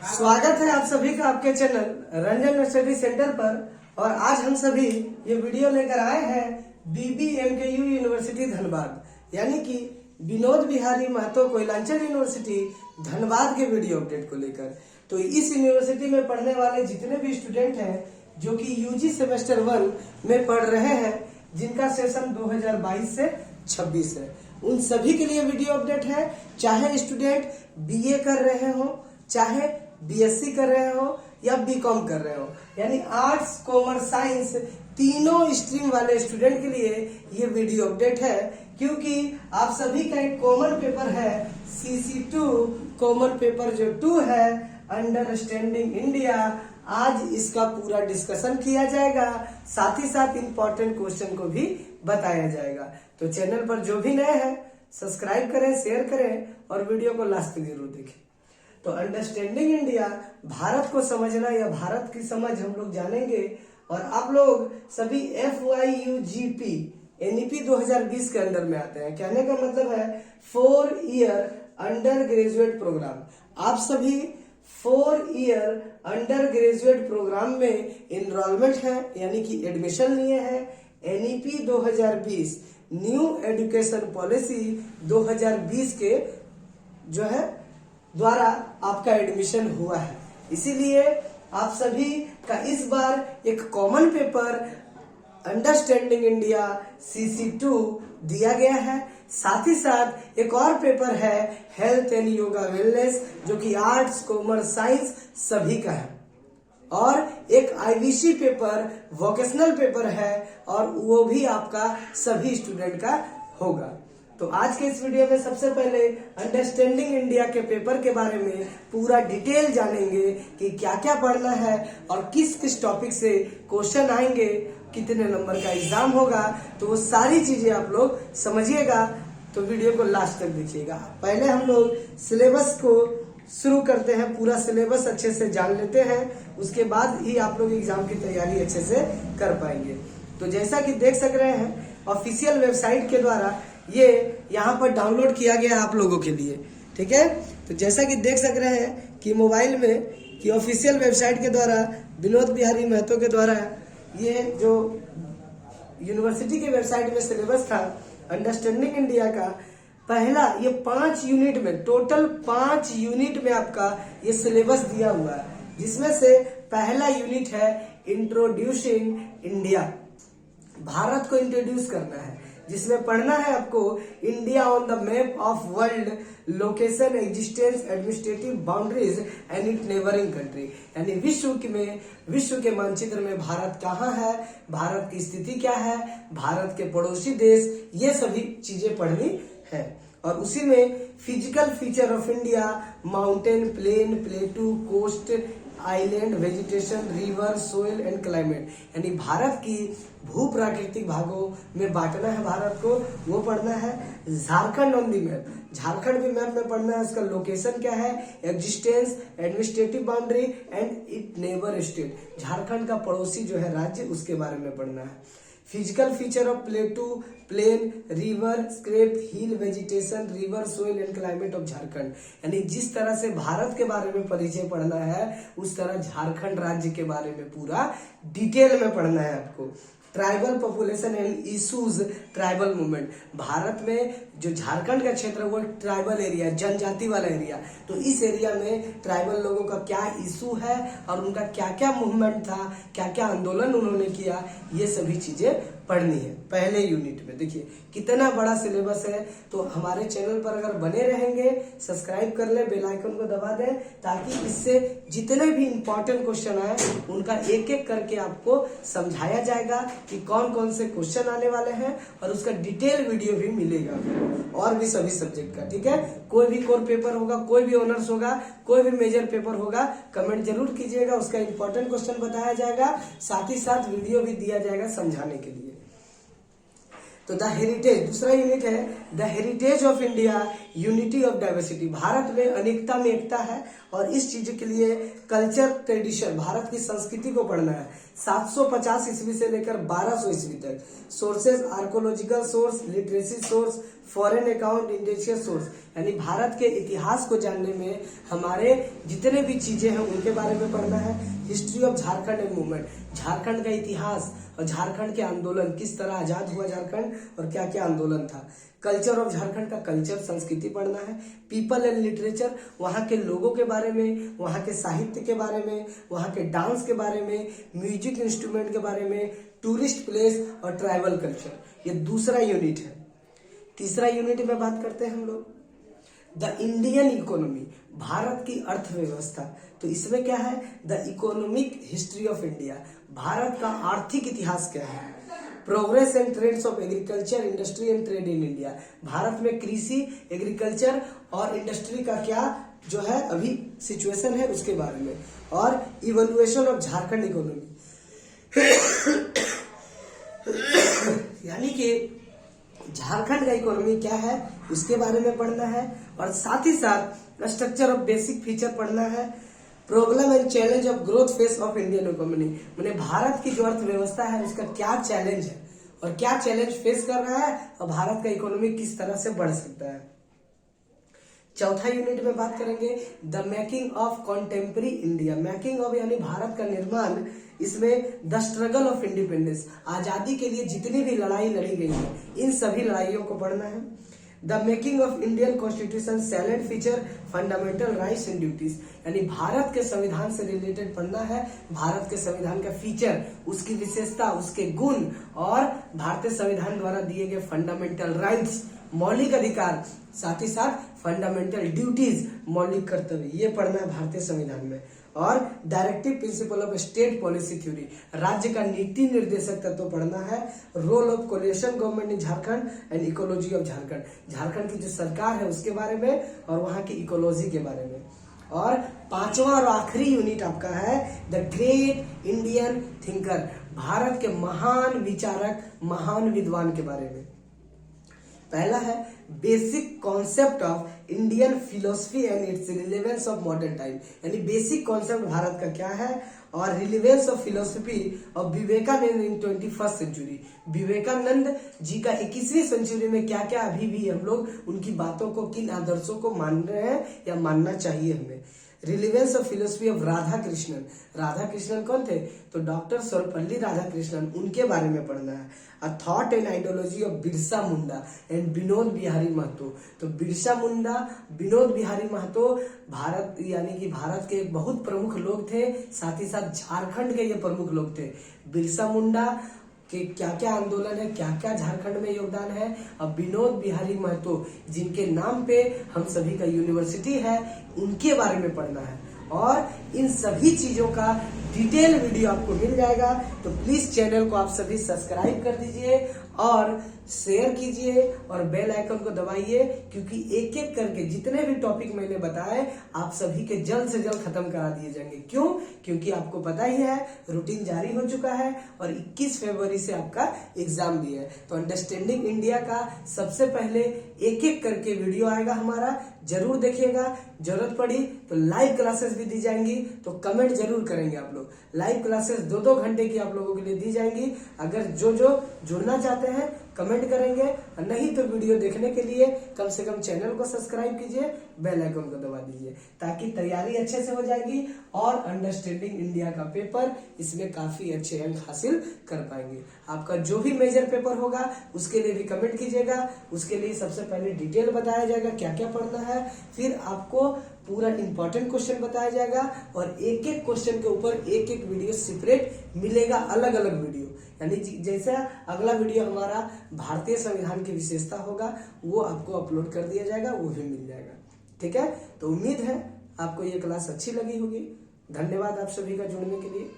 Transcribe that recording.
स्वागत है आप सभी का आपके चैनल रंजन स्टडी सेंटर पर। और आज हम सभी ये वीडियो लेकर आए हैं BBMKU यूनिवर्सिटी धनबाद, यानी कि विनोद बिहारी महतो कोयलांचल यूनिवर्सिटी धनबाद के वीडियो अपडेट को लेकर। तो इस यूनिवर्सिटी में पढ़ने वाले जितने भी स्टूडेंट हैं जो कि UG सेमेस्टर 1 में पढ़ रहे हैं, जिनका सेशन 2022 से 26 है, उन सभी के लिए वीडियो अपडेट है। चाहे स्टूडेंट BA कर रहे हो, चाहे BSc कर रहे हो या BCom कर रहे हो, यानी आर्ट्स कॉमर्स साइंस तीनों स्ट्रीम वाले स्टूडेंट के लिए ये वीडियो अपडेट है। क्योंकि आप सभी का एक कॉमन पेपर है CC2, कॉमन पेपर जो 2 है अंडरस्टैंडिंग इंडिया। आज इसका पूरा डिस्कशन किया जाएगा, साथ ही साथ इंपॉर्टेंट क्वेश्चन को भी बताया जाएगा। तो चैनल पर जो भी नए हैं सब्सक्राइब करें, शेयर करें और वीडियो को लास्ट तक जरूर देखें। तो अंडरस्टैंडिंग इंडिया, भारत को समझना या भारत की समझ हम लोग जानेंगे। और आप लोग सभी FYUGP NEP 2020 के अंदर में आते हैं। कहने का मतलब है 4 ईयर अंडर ग्रेजुएट प्रोग्राम। आप सभी 4 ईयर अंडर ग्रेजुएट प्रोग्राम में इनरोलमेंट है, यानी कि एडमिशन लिए हैं। NEP 2020 न्यू एजुकेशन पॉलिसी 2020 के जो है द्वारा आपका एडमिशन हुआ है। इसीलिए आप सभी का इस बार एक common paper understanding India CC2 दिया गया है। साथ ही साथ एक और पेपर है हेल्थ एंड योगा वेलनेस, जो कि आर्ट्स कॉमर्स साइंस सभी का है। और एक IVC पेपर वोकेशनल पेपर है, और वो भी आपका सभी स्टूडेंट का होगा। तो आज के इस वीडियो में सबसे पहले अंडरस्टैंडिंग इंडिया के पेपर के बारे में पूरा डिटेल जानेंगे कि क्या क्या पढ़ना है और किस किस टॉपिक से क्वेश्चन आएंगे, कितने नंबर का एग्जाम होगा। तो वो सारी चीजें आप लोग समझिएगा, तो वीडियो को लास्ट तक देखिएगा। पहले हम लोग सिलेबस को शुरू करते हैं, पूरा सिलेबस अच्छे से जान लेते हैं, उसके बाद ही आप लोग एग्जाम की तैयारी अच्छे से कर पाएंगे। तो जैसा कि देख सक रहे हैं, ऑफिशियल वेबसाइट के द्वारा ये यहाँ पर डाउनलोड किया गया है आप लोगों के लिए, ठीक है। तो जैसा कि देख सक रहे हैं कि मोबाइल में कि ऑफिशियल वेबसाइट के द्वारा विनोद बिहारी महतो के द्वारा ये जो यूनिवर्सिटी के वेबसाइट में सिलेबस था अंडरस्टैंडिंग इंडिया का, पहला ये 5 यूनिट में, टोटल 5 यूनिट में आपका ये सिलेबस दिया हुआ है। जिसमें से पहला यूनिट है इंट्रोड्यूसिंग इंडिया, भारत को इंट्रोड्यूस करना है, जिसमें पढ़ना है आपको India on the map of world, location, existence, administrative boundaries and it neighbouring country, यानी विश्व के मानचित्र में भारत कहाँ है, भारत की स्थिति क्या है, भारत के पड़ोसी देश, ये सभी चीजें पढ़नी है। और उसी में physical feature of India, mountain, plain, plateau, coast, island, vegetation, river, soil and climate, यानी भारत की भू प्राकृतिक भागों में बांटना है भारत को, वो पढ़ना है। Jharkhand on the map, Jharkhand भी मैप में पढ़ना है, उसका लोकेशन क्या है, existence, administrative boundary and it neighbour state, Jharkhand का पड़ोसी जो है राज्य, उसके बारे में पढ़ना है। Physical feature of plateau, plain, river, scarp, hill, vegetation, river, soil and climate of Jharkhand, यानी जिस तरह से भारत के बारे में परिचय पढ़ना है, उस तरह झारखंड राज्य के बारे में पूरा डिटेल में पढ़ना है आपको। Tribal population and issues, tribal movement, Bharat में जो झारखंड का क्षेत्र वो ट्राइबल एरिया, जनजाति वाला एरिया, तो इस एरिया में ट्राइबल लोगों का क्या इशू है और उनका क्या क्या मूवमेंट था, क्या क्या आंदोलन उन्होंने किया, ये सभी चीजें पढ़नी है पहले यूनिट में। देखिए कितना बड़ा सिलेबस है। तो हमारे चैनल पर अगर बने रहेंगे, सब्सक्राइब कर ले, बेल आइकन को दबा दें, ताकि इससे जितने भी इंपॉर्टेंट क्वेश्चन आए उनका एक एक करके आपको समझाया जाएगा कि कौन कौन से क्वेश्चन आने वाले हैं, और उसका डिटेल वीडियो भी मिलेगा, और भी सभी सब्जेक्ट का, ठीक है। कोई भी कोर पेपर होगा, कोई भी ऑनर्स होगा, कोई भी मेजर पेपर होगा, कमेंट जरूर कीजिएगा, उसका इंपॉर्टेंट क्वेश्चन बताया जाएगा, साथ ही साथ वीडियो भी दिया जाएगा समझाने के लिए। तो द हेरिटेज, दूसरा यूनिट है the heritage of India, unity of diversity, Bharat में अनेकता में एकता है, और इस चीज के लिए कल्चर, ट्रेडिशन, भारत की संस्कृति को पढ़ना है। 750 ईस्वी से लेकर 1200 ईस्वी तक, sources, archaeological source, literacy source, foreign account indigenous source, यानी भारत के इतिहास को जानने में हमारे जितने भी चीजें हैं उनके बारे में पढ़ना है। History of Jharkhand and movement, Jharkhand का इतिहास और झारखंड के आंदोलन, किस तरह आजाद हुआ झारखंड और क्या क्या आंदोलन था। कल्चर ऑफ झारखंड का कल्चर, संस्कृति पढ़ना है। पीपल एंड लिटरेचर, वहाँ के लोगों के बारे में, वहाँ के साहित्य के बारे में, वहाँ के डांस के बारे में, म्यूजिक इंस्ट्रूमेंट के बारे में, टूरिस्ट प्लेस और ट्राइबल कल्चर, ये दूसरा यूनिट है। तीसरा यूनिट में बात करते हैं हम लोग द इंडियन इकोनॉमी, भारत की अर्थव्यवस्था। तो इसमें क्या है, the economic history of India, Bharat का आर्थिक इतिहास क्या है। Progress and trends of agriculture, industry and trade in India, Bharat में कृषि, एग्रीकल्चर और इंडस्ट्री का क्या जो है अभी सिचुएशन है उसके बारे में। और इवोल्यूशन ऑफ झारखंड इकोनॉमी यानी कि झारखंड का इकोनॉमी क्या है उसके बारे में पढ़ना है। और साथ ही साथ स्ट्रक्चर ऑफ बेसिक फीचर पढ़ना है। Problem and challenge of growth face of Indian economy, मैंने भारत की जो अर्थव्यवस्था है उसका क्या चैलेंज है और क्या चैलेंज फेस कर रहा है और भारत का इकोनॉमी किस तरह से बढ़ सकता है। चौथा यूनिट में बात करेंगे the making of contemporary India, making of यानी भारत का निर्माण, इसमें द स्ट्रगल ऑफ इंडिपेंडेंस, आजादी के लिए जितनी भी लड़ाई लड़ी गई है इन सभी लड़ाइयों को पढ़ना है। The making of Indian constitution, salient feature, fundamental rights and duties, यानी भारत के संविधान से रिलेटेड पढ़ना है। भारत के संविधान का फीचर, उसकी विशेषता, उसके गुण और भारतीय संविधान द्वारा दिए गए फंडामेंटल राइट्स, मौलिक अधिकार, साथ ही साथ फंडामेंटल ड्यूटीज, मौलिक कर्तव्य, ये पढ़ना है भारतीय संविधान में। और directive principle of state policy theory, राज्य का नीति निर्देशक तत्व पढ़ना है। Role of coalition government in Jharkhand and ecology of Jharkhand, Jharkhand की जो सरकार है उसके बारे में और वहां की इकोलॉजी के बारे में। और पांचवा और आखिरी यूनिट आपका है the great Indian thinker, Bharat के महान विचारक, महान विद्वान के बारे में। पहला है basic concept of Indian philosophy and its relevance of modern time, यानी बेसिक कॉन्सेप्ट भारत का क्या है और relevance of philosophy of Vivekananda in 21st century, Vivekananda ji का 21वीं सेंचुरी में क्या क्या अभी भी हम लोग उनकी बातों को, किन आदर्शों को मान रहे हैं या मानना चाहिए हमें। Relevance of philosophy of Radha Krishnan, Radha Krishnan कौन थे, तो डॉक्टर सर्वपल्ली राधा कृष्णन, उनके बारे में पढ़ना है। A thought and ideology of Birsa Munda and Vinod Bihari Mahato, तो बिरसा मुंडा, विनोद बिहारी महतो भारत यानी कि भारत के बहुत प्रमुख लोग थे, साथ ही साथ झारखंड के ये प्रमुख लोग थे। बिरसा मुंडा कि क्या क्या आंदोलन है, क्या क्या झारखंड में योगदान है। अब विनोद बिहारी महतो जिनके नाम पे हम सभी का यूनिवर्सिटी है, उनके बारे में पढ़ना है। और इन सभी चीजों का डिटेल वीडियो आपको मिल जाएगा, तो प्लीज चैनल को आप सभी सब्सक्राइब कर दीजिए और शेयर कीजिए और बेल आइकन को दबाइए, क्योंकि एक एक करके जितने भी टॉपिक मैंने बताए आप सभी के जल्द से जल्द खत्म करा दिए जाएंगे। क्यों? क्योंकि आपको पता ही है रूटीन जारी हो चुका है और 21 फरवरी से आपका एग्जाम भी है। तो अंडरस्टैंडिंग इंडिया का सबसे पहले एक एक करके वीडियो आएगा हमारा, जरूर देखिएगा। जरूरत पड़ी तो लाइव क्लासेस भी दी जाएंगी, तो कमेंट जरूर करेंगे आप लोग। लाइव क्लासेस 2-2 घंटे की आप लोगों के लिए दी जाएंगी। अगर जो जुड़ना चाहते हैं कमेंट करेंगे, और नहीं तो वीडियो देखने के लिए कम से कम चैनल को सब्सक्राइब कीजिए, बेल आइकन को दबा दीजिए, ताकि तैयारी अच्छे से हो जाएगी और अंडरस्टैंडिंग इंडिया का पेपर इसमें काफी अच्छे अंक हासिल कर पाएंगे। आपका जो भी मेजर पेपर होगा उसके लिए भी कमेंट कीजिएगा, उसके लिए सबसे पहले डिटेल बताया जाएगा क्या क्या पढ़ना है, फिर आपको पूरा इंपॉर्टेंट क्वेश्चन बताया जाएगा और एक एक क्वेश्चन के ऊपर एक एक वीडियो सेपरेट मिलेगा, अलग अलग वीडियो। यानी जैसा अगला वीडियो हमारा भारतीय संविधान की विशेषता होगा वो आपको अपलोड कर दिया जाएगा, वो भी मिल जाएगा। ठीक है, तो उम्मीद है आपको ये क्लास अच्छी लगी होगी। धन्यवाद आप सभी का जुड़ने के लिए।